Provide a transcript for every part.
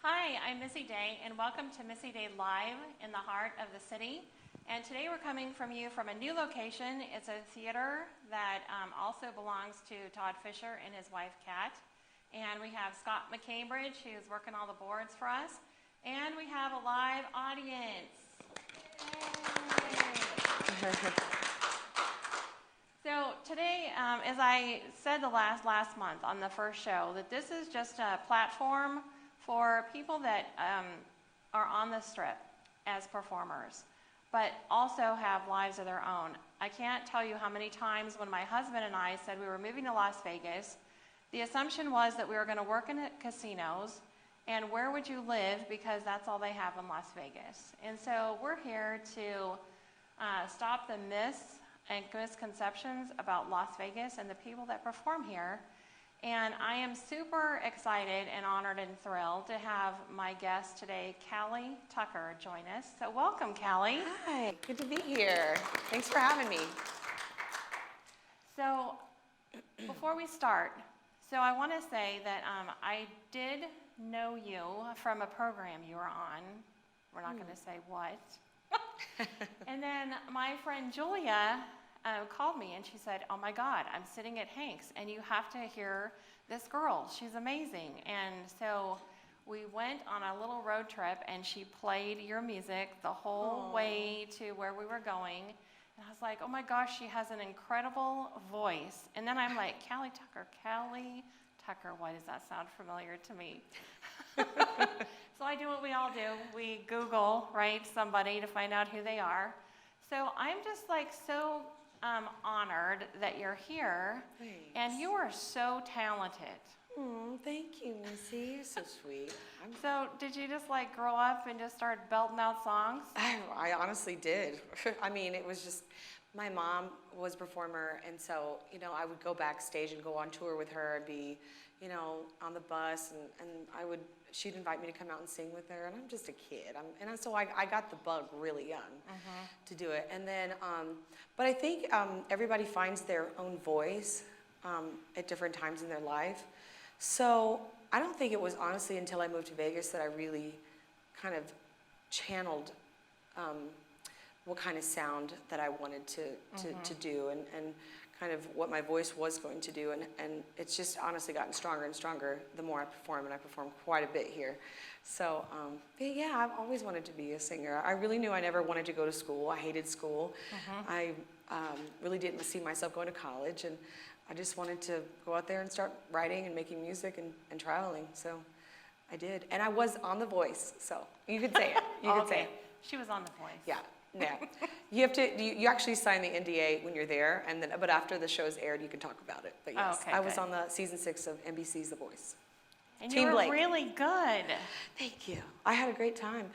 Hi, I'm Missy Day, and welcome to Missy Day Live in the heart of the city. And today we're coming from you from a new location. It's a theater that also belongs to Todd Fisher and his wife, Kat. And we have Scott McCambridge, who's working all the boards for us. And we have a live audience. So today, as I said last month on the first show, that this is just a platform for people that are on the strip as performers, but also have lives of their own. I can't tell you how many times when my husband and I said we were moving to Las Vegas, the assumption was that we were going to work in casinos, and where would you live, because that's all they have in Las Vegas. And so we're here to stop the myths and misconceptions about Las Vegas and the people that perform here. And I am super excited and honored and thrilled to have my guest today, Cali Tucker, join us. So welcome, Cali. Hi, good to be here. Thanks for having me. So before we start, I want to say that I did know you from a program you were on. We're not going to say what. And then my friend Julia called me and she said, "Oh my God, I'm sitting at Hank's and you have to hear this girl. She's amazing." And so we went on a little road trip and she played your music the whole way to where we were going. And I was like, "Oh my gosh, she has an incredible voice." And then I'm like, Cali Tucker, why does that sound familiar to me? So I do what we all do. We Google, right, somebody to find out who they are. So I'm just like so honored that you're here. Thanks. And you are so talented. Oh, thank you, Missy. You're so sweet. So did you just like grow up and just start belting out songs? I honestly did. I mean, it was just, my mom was a performer, and so, I would go backstage and go on tour with her and be, on the bus, and she'd invite me to come out and sing with her, and I'm just a kid. So I got the bug really young to do it. And then, but I think everybody finds their own voice at different times in their life. So I don't think it was honestly until I moved to Vegas that I really kind of channeled what kind of sound that I wanted to do, and kind of what my voice was going to do, and it's just honestly gotten stronger and stronger the more I perform, and I perform quite a bit here. So, but yeah, I've always wanted to be a singer. I really knew I never wanted to go to school. I hated school. I really didn't see myself going to college, and I just wanted to go out there and start writing and making music and traveling. So I did, and I was on The Voice, so you could say it. You could say it. She was on The Voice. Yeah. Yeah, you actually sign the NDA when you're there, but after the show's aired, you can talk about it. But yes, okay, I was on the season 6 of NBC's The Voice. And Team you were Blake. really good. Thank you. I had a great time.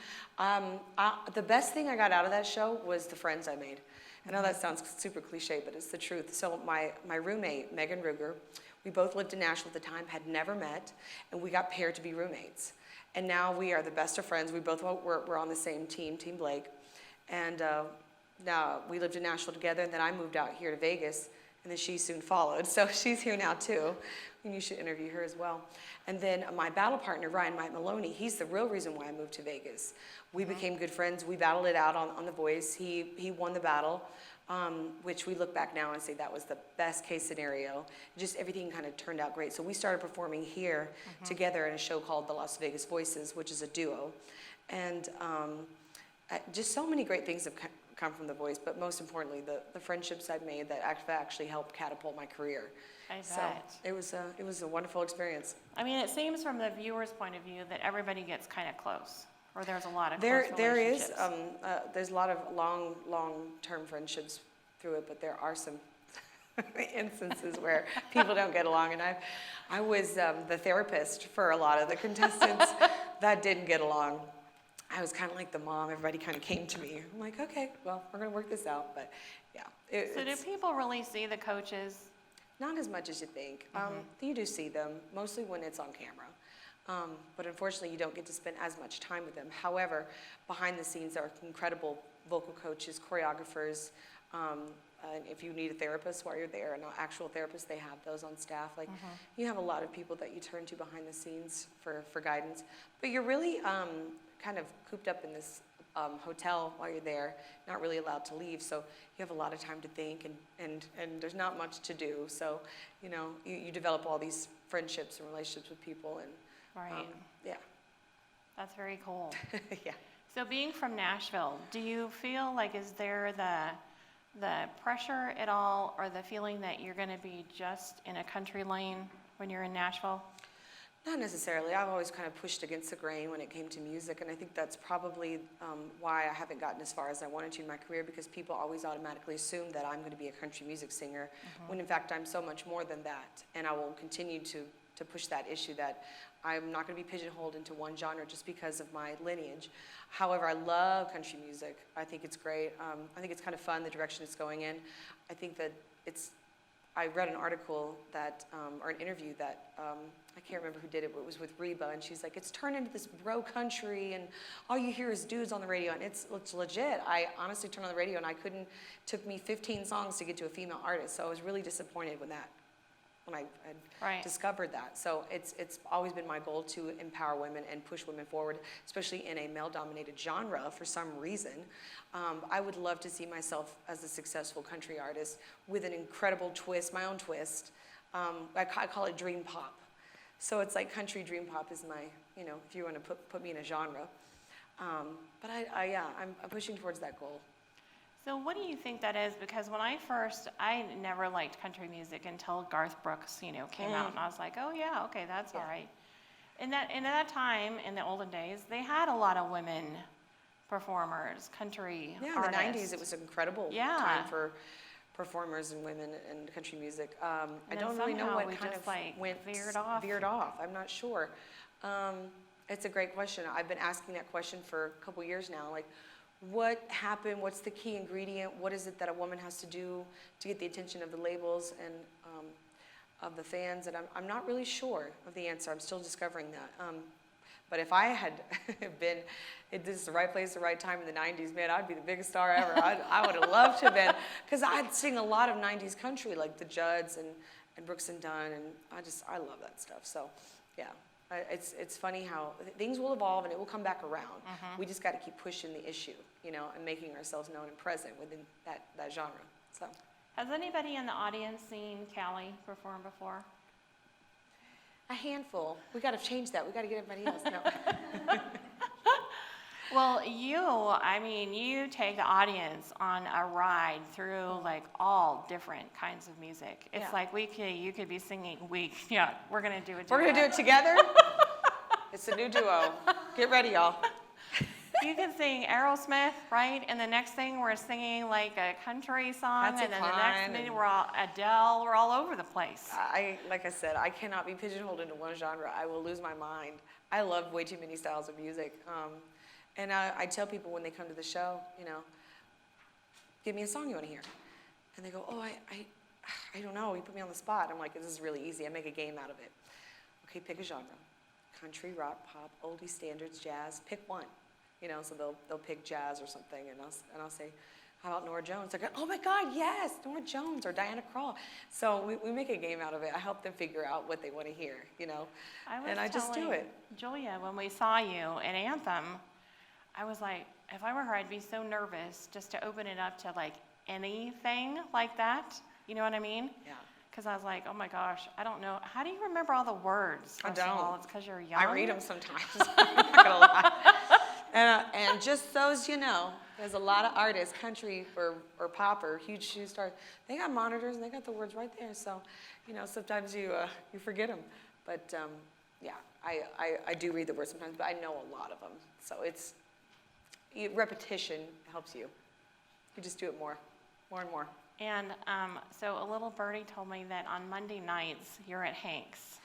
The best thing I got out of that show was the friends I made. I know that sounds super cliche, but it's the truth. So my roommate, Megan Ruger, we both lived in Nashville at the time, had never met, and we got paired to be roommates. And now we are the best of friends. We both were on the same team, Team Blake. And now we lived in Nashville together, and then I moved out here to Vegas, and then she soon followed. So she's here now too, and you should interview her as well. And then my battle partner, Ryan Mike Maloney, he's the real reason why I moved to Vegas. We became good friends. We battled it out on The Voice. He won the battle, which we look back now and say that was the best case scenario. Just everything kind of turned out great. So we started performing here together in a show called The Las Vegas Voices, which is a duo. And just so many great things have come from The Voice, but most importantly, the friendships I've made that actually helped catapult my career. I bet. So it was a wonderful experience. I mean, it seems from the viewer's point of view that everybody gets kind of close, or there's a lot of close relationships. There's a lot of long-term friendships through it, but there are some instances where people don't get along, and I was the therapist for a lot of the contestants that didn't get along. I was kind of like the mom. Everybody kind of came to me. I'm like, okay, well, we're going to work this out. But yeah. So do people really see the coaches? Not as much as you think. You do see them, mostly when it's on camera. But unfortunately, you don't get to spend as much time with them. However, behind the scenes, there are incredible vocal coaches, choreographers, if you need a therapist while you're there, an actual therapist, they have those on staff. Like, you have a lot of people that you turn to behind the scenes for guidance. But you're really kind of cooped up in this hotel while you're there, not really allowed to leave. So you have a lot of time to think, and there's not much to do. So, you know, you develop all these friendships and relationships with people. And Right. yeah. That's very cool. Yeah. So being from Nashville, do you feel like, is there the pressure at all, or the feeling that you're going to be just in a country lane when you're in Nashville? Not necessarily. I've always kind of pushed against the grain when it came to music, and I think that's probably why I haven't gotten as far as I wanted to in my career, because people always automatically assume that I'm going to be a country music singer, when in fact I'm so much more than that. And I will continue to push that issue that I'm not going to be pigeonholed into one genre just because of my lineage. However, I love country music. I think it's great. I think it's kind of fun, the direction it's going in. I think that I read an article that, or an interview that, I can't remember who did it, but it was with Reba, and she's like, it's turned into this bro country, and all you hear is dudes on the radio, and it's legit. I honestly turned on the radio, and it took me 15 songs to get to a female artist, so I was really disappointed when I had discovered that. So it's always been my goal to empower women and push women forward, especially in a male-dominated genre for some reason. I would love to see myself as a successful country artist with an incredible twist, my own twist. I call it dream pop. So it's like country dream pop is my, you know, if you want to put me in a genre. But I'm pushing towards that goal. So what do you think that is? Because when I never liked country music until Garth Brooks, you know, came out, and I was like, oh yeah, okay, that's all right. And at that time, in the olden days, they had a lot of women performers, country artists. In the 90s, it was an incredible time for performers and women in country music. I don't really know what kind of veered off. I'm not sure. It's a great question. I've been asking that question for a couple years now. Like, what happened? What's the key ingredient? What is it that a woman has to do to get the attention of the labels and of the fans? And I'm not really sure of the answer. I'm still discovering that. But if I had been at the right place, the right time in the 90s, man, I'd be the biggest star ever. I would have loved to have been, because I'd sing a lot of 90s country, like the Judds and Brooks and Dunn, and I love that stuff. So, yeah. It's funny how things will evolve and it will come back around. We just got to keep pushing the issue, you know, and making ourselves known and present within that genre. So, has anybody in the audience seen Cali perform before? A handful. We got to change that. We got to get everybody else. No. Well, you take the audience on a ride through like all different kinds of music. It's like you could be singing, we're gonna do it together. We're gonna do it together? It's a new duo. Get ready, y'all. You can sing Aerosmith, right? And the next thing we're singing like a country song, and then the next minute we're all Adele, we're all over the place. Like I said, I cannot be pigeonholed into one genre. I will lose my mind. I love way too many styles of music. And I tell people when they come to the show, you know, give me a song you want to hear. And they go, oh, I don't know. You put me on the spot. I'm like, this is really easy. I make a game out of it. Okay, pick a genre. Country, rock, pop, oldie, standards, jazz. Pick one. You know, so they'll pick jazz or something. And I'll say, how about Norah Jones? They go, oh my God, yes, Norah Jones or Diana Krall. So we make a game out of it. I help them figure out what they want to hear, you know. I just do it. Julia, when we saw you at Anthem, I was like, if I were her, I'd be so nervous just to open it up to like anything like that. You know what I mean? Yeah. Because I was like, oh my gosh, I don't know. How do you remember all the words? I don't. Of all, it's because you're young. I read them sometimes. I'm not gonna lie. And just so as you know, there's a lot of artists, country or pop or huge shoe stars. They got monitors and they got the words right there. So, you know, sometimes you forget them. But yeah, I do read the words sometimes, but I know a lot of them. So repetition helps you. You just do it more and more. And so a little birdie told me that on Monday nights you're at Hank's.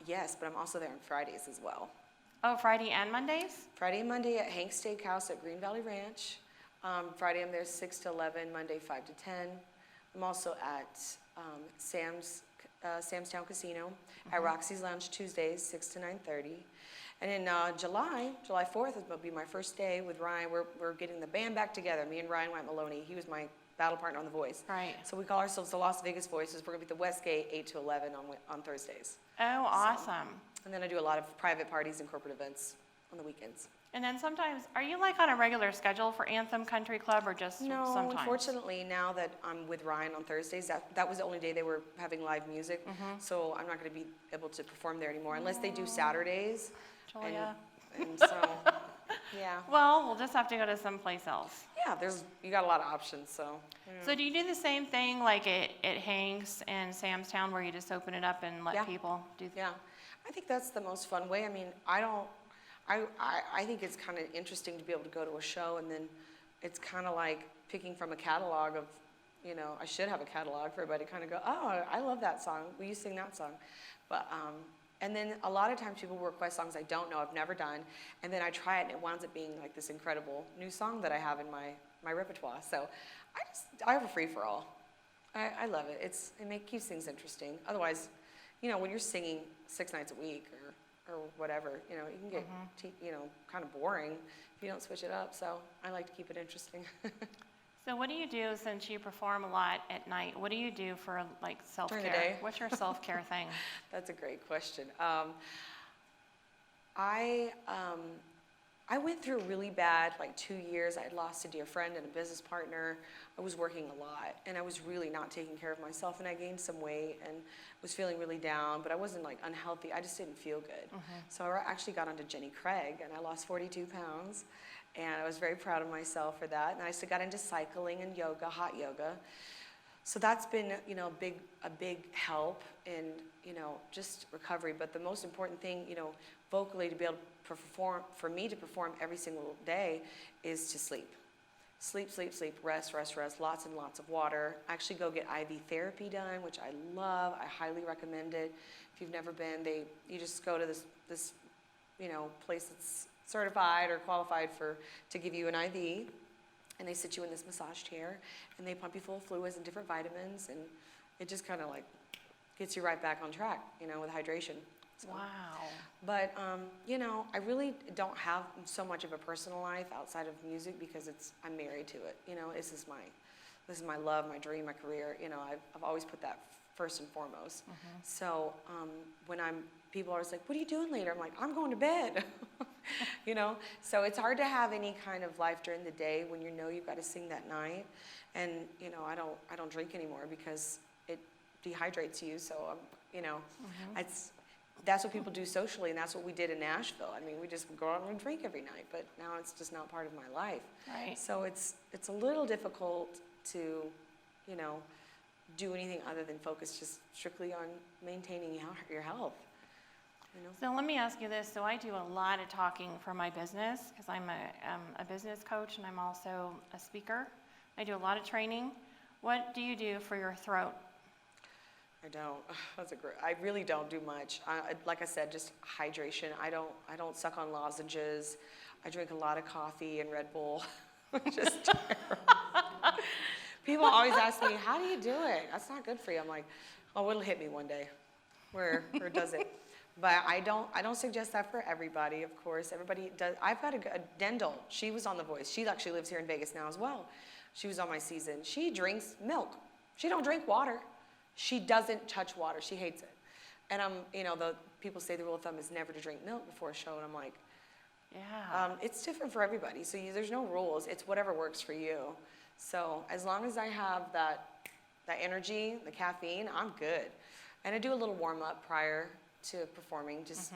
Yes, but I'm also there on Fridays as well. Oh, Friday and Mondays? Friday and Monday at Hank's Steakhouse at Green Valley Ranch. Friday I'm there 6 to 11, Monday 5 to 10. I'm also at Sam's Town Casino at Roxy's Lounge Tuesdays 6 to 9:30. And in July 4th is going to be my first day with Ryan. We're getting the band back together. Me and Ryan White Maloney. He was my battle partner on The Voice. Right. So we call ourselves the Las Vegas Voices. We're going to be at the Westgate 8 to 11 on Thursdays. Oh, awesome. And then I do a lot of private parties and corporate events on the weekends. And then sometimes, are you like on a regular schedule for Anthem Country Club or just No, sometimes? unfortunately, now that I'm with Ryan on Thursdays, that was the only day they were having live music. So I'm not going to be able to perform there anymore unless they do Saturdays. Julia. And so, yeah. Well, we'll just have to go to someplace else. Yeah, you got a lot of options, so. Yeah. So do you do the same thing like at Hank's and Sam's Town where you just open it up and let Yeah. people do Yeah, I think that's the most fun way. I mean, I think it's kind of interesting to be able to go to a show and then it's kind of like picking from a catalog of, I should have a catalog for everybody to kind of go, oh, I love that song. Will you sing that song? But, and then a lot of times people request songs I don't know, I've never done, and then I try it and it winds up being like this incredible new song that I have in my repertoire. So I have a free-for-all. I love it. It keeps things interesting. Otherwise, when you're singing 6 nights a week or whatever, you can get, kind of boring if you don't switch it up. So I like to keep it interesting. So what do you do since you perform a lot at night? What do you do for like self-care? During the day? What's your self-care thing? That's a great question. I went through really bad, 2 years. I had lost a dear friend and a business partner. I was working a lot, and I was really not taking care of myself, and I gained some weight and was feeling really down, but I wasn't unhealthy. I just didn't feel good. So I actually got onto Jenny Craig, and I lost 42 pounds, and I was very proud of myself for that. And I still got into cycling and yoga, hot yoga. So that's been, a big help in, just recovery. But the most important thing, vocally to be able to perform, for me to perform every single day is to sleep. Sleep, sleep, sleep, rest, rest, rest, lots and lots of water. Actually go get IV therapy done, which I love. I highly recommend it. If you've never been, you just go to this place that's certified or qualified to give you an IV. And they sit you in this massage chair, and they pump you full of fluids and different vitamins, and it just kind of gets you right back on track, with hydration. So, wow. But, I really don't have so much of a personal life outside of music because I'm married to it. This is my love, my dream, my career. I've always put that first and foremost. So when people are always like, what are you doing later? I'm like, I'm going to bed. So it's hard to have any kind of life during the day when you've got to sing that night. And, I don't drink anymore because it dehydrates you. So, that's what people do socially, and that's what we did in Nashville. I mean, we just go out and drink every night, but now it's just not part of my life. Right. So it's a little difficult to, do anything other than focus just strictly on maintaining your health. So let me ask you this. So I do a lot of talking for my business because I'm a business coach and I'm also a speaker. I do a lot of training. What do you do for your throat? I don't. I really don't do much. Like I said, just hydration. I don't suck on lozenges. I drink a lot of coffee and Red Bull. Just terrible. People always ask me, how do you do it? That's not good for you. I'm like, oh, it'll hit me one day. Where does it? But I don't suggest that for everybody, of course. Everybody does. I've got a Dendel. She was on The Voice. She actually lives here in Vegas now as well. She was on my season. She drinks milk. She don't drink water. She doesn't touch water. She hates it. And the people say the rule of thumb is never to drink milk before a show, and I'm like, yeah. It's different for everybody. So there's no rules. It's whatever works for you. So as long as I have that energy, the caffeine, I'm good. And I do a little warm up prior to performing, just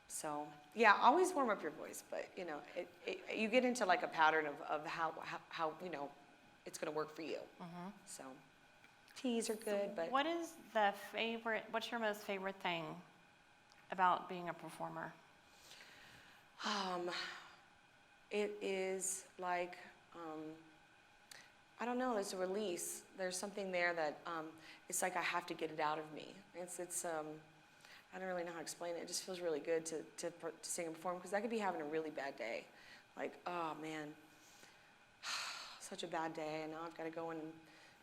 So yeah, always warm up your voice, but you get into a pattern of how it's going to work for you. So teas are good, but what's your most favorite thing about being a performer? It is I don't know, there's a release. There's something there that it's like I have to get it out of me. It's I don't really know how to explain it. It just feels really good to sing and perform because I could be having a really bad day. Oh man, such a bad day, and now I've got to go and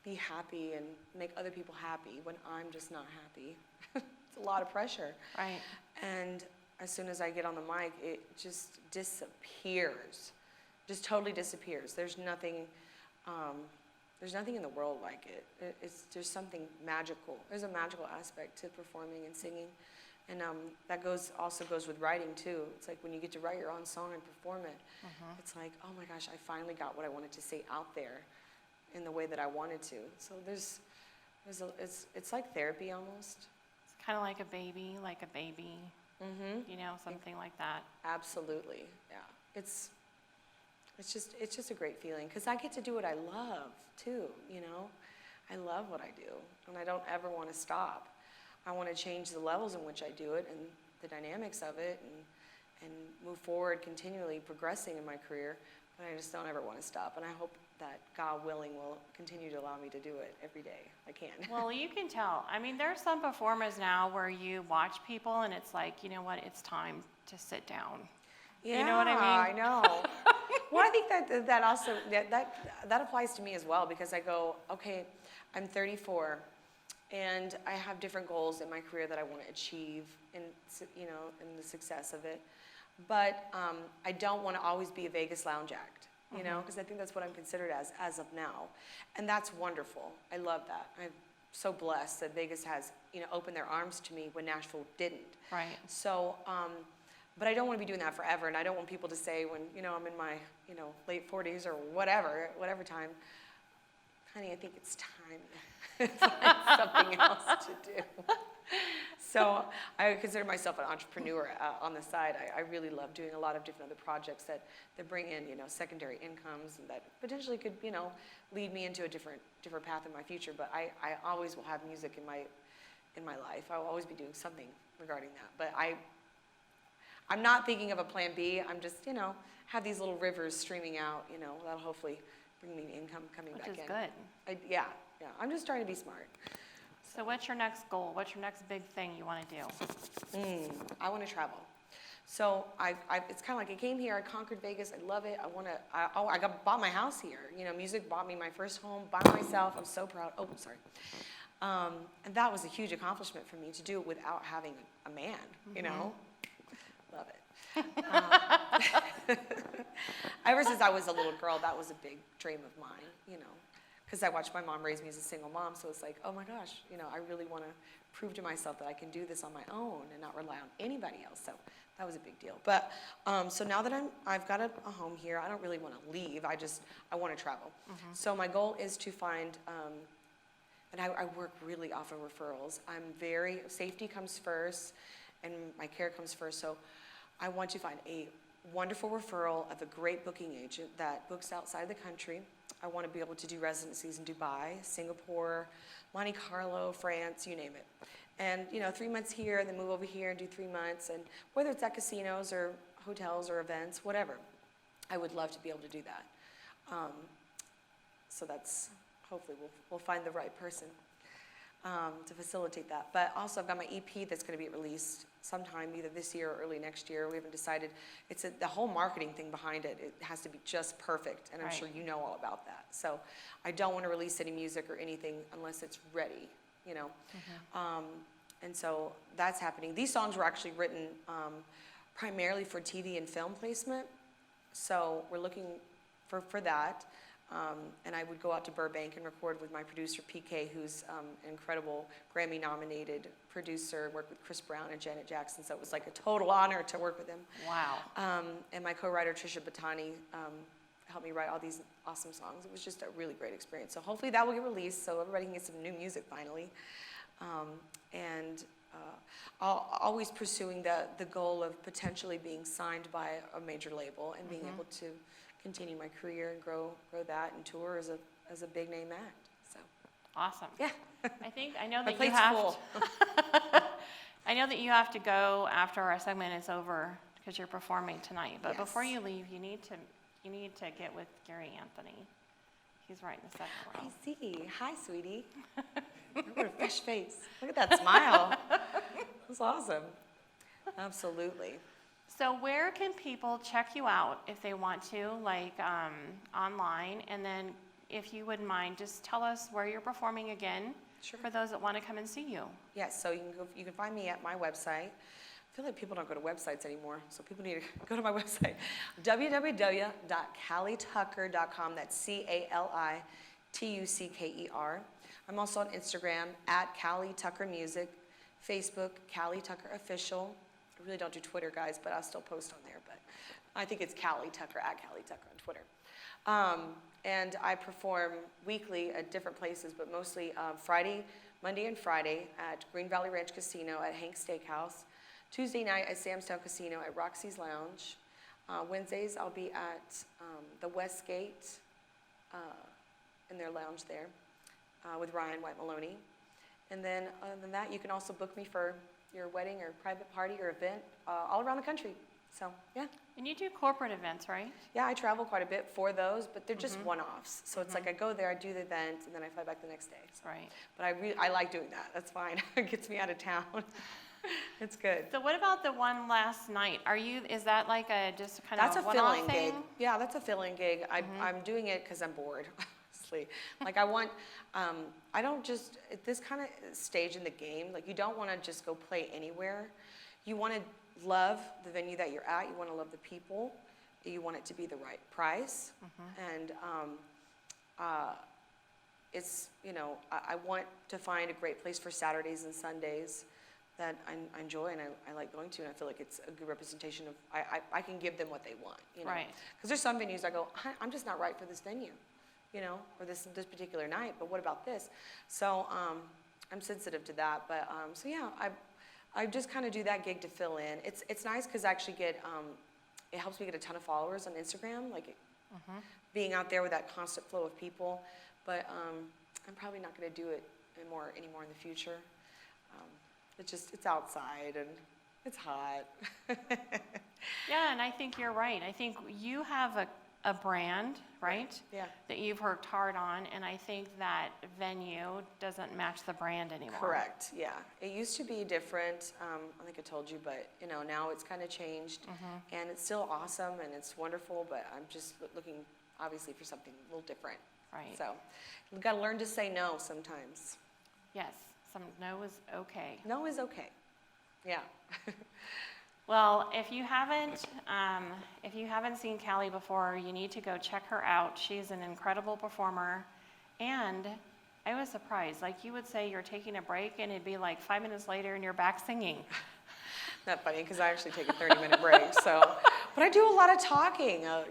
be happy and make other people happy when I'm just not happy. It's a lot of pressure. Right. And as soon as I get on the mic, it just disappears. just totally disappears. There's nothing in the world like it. There's something magical. There's a magical aspect to performing and singing. And that also goes with writing too. It's like when you get to write your own song and perform it, it's like, oh my gosh, I finally got what I wanted to say out there in the way that I wanted to. So it's like therapy almost. It's kind of like a baby, you know, something like that. Absolutely, yeah. It's just a great feeling because I get to do what I love too, you know. I love what I do, and I don't ever want to stop. I want to change the levels in which I do it and the dynamics of it and move forward, continually progressing in my career, but I just don't ever want to stop. And I hope that God willing will continue to allow me to do it every day I can. Well, you can tell. I mean, there's some performers now where you watch people and it's like, you know what, it's time to sit down. Yeah, you know what I mean? I know. Well, I think that also, that applies to me as well because I go, okay, I'm 34 and I have different goals in my career that I want to achieve and, you know, and the success of it. But I don't want to always be a Vegas lounge act, you know, because I think that's what I'm considered as of now. And that's wonderful. I love that. I'm so blessed that Vegas has, you know, opened their arms to me when Nashville didn't. Right. So, but I don't want to be doing that forever, and I don't want people to say when, you know, I'm in my, you know, late 40s or whatever time, honey, I think it's time to find something else to do. So I consider myself an entrepreneur on the side. I really love doing a lot of different other projects that bring in, you know, secondary incomes and that potentially could, you know, lead me into a different path in my future. But I always will have music in my life. I will always be doing something regarding that. But I'm not thinking of a plan B. I'm just, you know, have these little rivers streaming out, you know, that'll hopefully bring me income coming back in. Which is good. Yeah. I'm just trying to be smart. So what's your next goal? What's your next big thing you want to do? I want to travel. So it's kind of like I came here, I conquered Vegas, I love it. I bought my house here. You know, music bought me my first home by myself. I'm so proud. Oh, sorry. And that was a huge accomplishment for me to do it without having a man, you know. Love it. Ever since I was a little girl, that was a big dream of mine, you know, because I watched my mom raise me as a single mom, so it's like, oh my gosh, you know, I really want to prove to myself that I can do this on my own and not rely on anybody else, so that was a big deal. But, so now that I've got a home here, I don't really want to leave, I want to travel. So my goal is to find, and I work really off of referrals. Safety comes first, and my care comes first, so I want to find a wonderful referral of a great booking agent that books outside the country. I want to be able to do residencies in Dubai, Singapore, Monte Carlo, France, you name it. And, you know, 3 months here, and then move over here and do 3 months, and whether it's at casinos or hotels or events, whatever, I would love to be able to do that. So that's, hopefully we'll find the right person to facilitate that. But also I've got my EP that's going to be released sometime either this year or early next year. We haven't decided. It's the whole marketing thing behind it. It has to be just perfect, and I'm sure you know all about that. So I don't want to release any music or anything unless it's ready, you know. And so that's happening. These songs were actually written primarily for TV and film placement. So we're looking for that. And I would go out to Burbank and record with my producer, PK, who's an incredible Grammy-nominated producer, worked with Chris Brown and Janet Jackson, so it was like a total honor to work with him. Wow. And my co-writer, Trisha Batani, helped me write all these awesome songs. It was just a really great experience. So hopefully that will get released so everybody can get some new music finally. Always pursuing the goal of potentially being signed by a major label and being able to continue my career and grow that and tour as a big name act. So awesome. Yeah. I know that My you plate's have full. I know that you have to go after our segment is over because you're performing tonight. But Yes. before you leave, you need to get with Gary Anthony. He's right in the second row. I see. Hi, sweetie. What a fresh face. Look at that smile. That's awesome. Absolutely. So where can people check you out if they want to, like online? And then if you wouldn't mind, just tell us where you're performing again Sure. for those that want to come and see you. Yes, so you can find me at my website, feel like people don't go to websites anymore, so people need to go to my website, www.calitucker.com. That's CALITUCKER. I'm also on Instagram at Cali Tucker Music, Facebook, Cali Tucker Official. I really don't do Twitter, guys, but I'll still post on there. But I think it's Cali Tucker, at Cali Tucker on Twitter. And I perform weekly at different places, but mostly Monday and Friday at Green Valley Ranch Casino at Hank's Steakhouse. Tuesday night at Samstown Casino at Roxy's Lounge. Wednesdays I'll be at the Westgate in their lounge there with Ryan White Maloney. And then other than that, you can also book me for your wedding or private party or event all around the country. So, yeah. And you do corporate events, right? Yeah, I travel quite a bit for those, but they're just one-offs. So it's like I go there, I do the event, and then I fly back the next day. So. Right. But I like doing that. That's fine. It gets me out of town. It's good. So what about the one last night? Is that like just kind That's of a one-off fill-in thing? gig. Yeah, that's a fill-in gig. I'm doing it because I'm bored, honestly. Like I don't just, at this kind of stage in the game, like you don't want to just go play anywhere. You want to love the venue that you're at. You want to love the people. You want it to be the right price. And it's, I want to find a great place for Saturdays and Sundays that I enjoy and I like going to, and I feel like it's a good representation of, I can give them what they want, Right. Because there's some venues I go, I'm just not right for this venue, or this particular night, but what about this? So I'm sensitive to that, but so yeah, I just kind of do that gig to fill in. It's nice because I actually get, it helps me get a ton of followers on Instagram, like being out there with that constant flow of people, but I'm probably not going to do it anymore in the future. It's outside and it's hot. Yeah, and I think you're right. I think you have a brand, right? Yeah. That you've worked hard on, and I think that venue doesn't match the brand anymore. Correct, yeah. It used to be different, I think I told you, but now it's kind of changed, and it's still awesome and it's wonderful, but I'm just looking, obviously, for something a little different. Right. So, you've got to learn to say no sometimes. Yes, some no is okay. No is okay, yeah. Well, if you haven't seen Cali before, you need to go check her out. She's an incredible performer, and I was surprised. Like you would say, you're taking a break, and it'd be like 5 minutes later, and you're back singing. Not funny, because I actually take a 30-minute break. So, but I do a lot of talking. I'll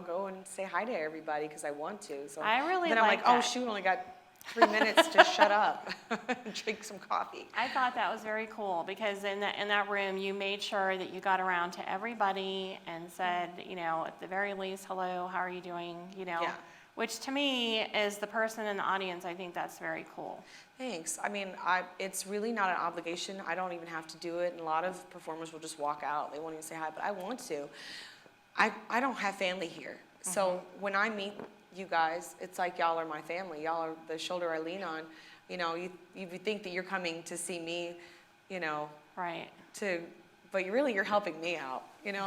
go and say hi to everybody because I want to. So I really then I'm like oh that. shoot, only got 3 minutes to shut up and drink some coffee. I thought that was very cool because in that room, you made sure that you got around to everybody and said, at the very least, hello, how are you doing? Yeah. Which to me, as the person in the audience, I think that's very cool. Thanks. I mean, it's really not an obligation. I don't even have to do it. And a lot of performers will just walk out. They won't even say hi, but I want to. I don't have family here. So when I meet you guys, it's like y'all are my family. Y'all are the shoulder I lean on. You think that you're coming to see me, Right. But you're helping me out,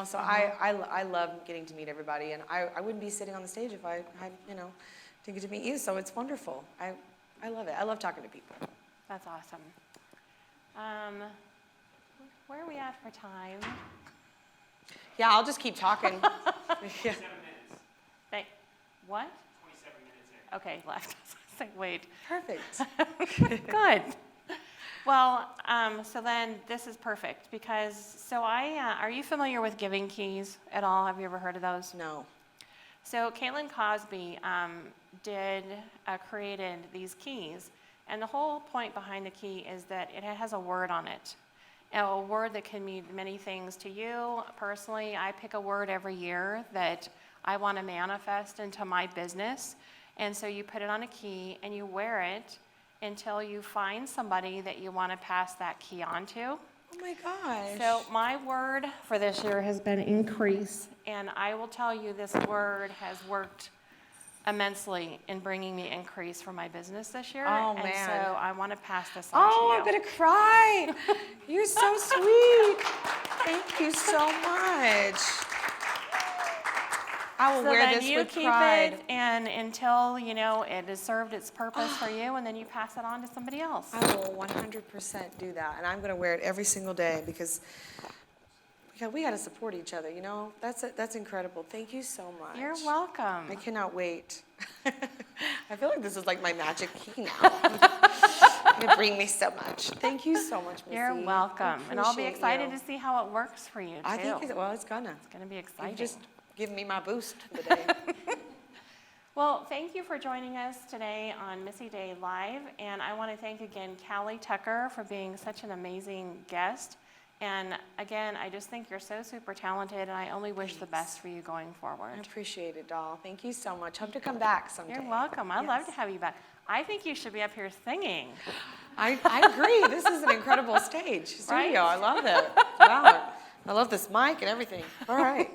So I love getting to meet everybody, and I wouldn't be sitting on the stage if I didn't get to meet you. So it's wonderful. I love it. I love talking to people. That's awesome. Where are we at for time? Yeah, I'll just keep talking. Yeah. 27 minutes. What? 27 minutes in. Okay, left. I was like, wait. Perfect. Good. Well, so then this is perfect because, are you familiar with giving keys at all? Have you ever heard of those? No. So Caitlin Cosby created these keys, and the whole point behind the key is that it has a word on it. A word that can mean many things to you. Personally, I pick a word every year that I want to manifest into my business. And so you put it on a key and you wear it until you find somebody that you want to pass that key on to. Oh my gosh. So my word for this year has been increase. And I will tell you this word has worked immensely in bringing me increase for my business this year. Oh, and man. so I want to pass this on to you. Oh, I'm going to cry. You're so sweet. Thank you so much. I will So wear then this you with keep pride. it, and until, you know, it has served its purpose for you, and then you pass it on to somebody else. I will 100% do that, and I'm going to wear it every single day because we got to support each other, you know? That's incredible. Thank you so much. You're welcome. I cannot wait. I feel like this is like my magic key now. It brings me so much. Thank you so much, Missy. You're welcome. And I'll be Appreciate excited you. to see how it works for you, too. I think, it's gonna. It's going to be exciting. You just give me my boost for the day. Well, thank you for joining us today on Missy Day Live. And I want to thank again Cali Tucker for being such an amazing guest. And again, I just think you're so super talented, and I only wish the best for you going forward. I appreciate it, doll. Thank you so much. Hope to come back someday. You're welcome. I'd love to Yes. have you back. I think you should be up here singing. I agree. This is an incredible stage. Studio. Right? I love it. Wow. I love this mic and everything. All right.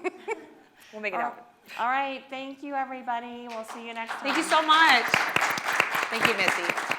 We'll make it happen. All right. Thank you, everybody. We'll see you next time. Thank you so much. Thank you, Missy.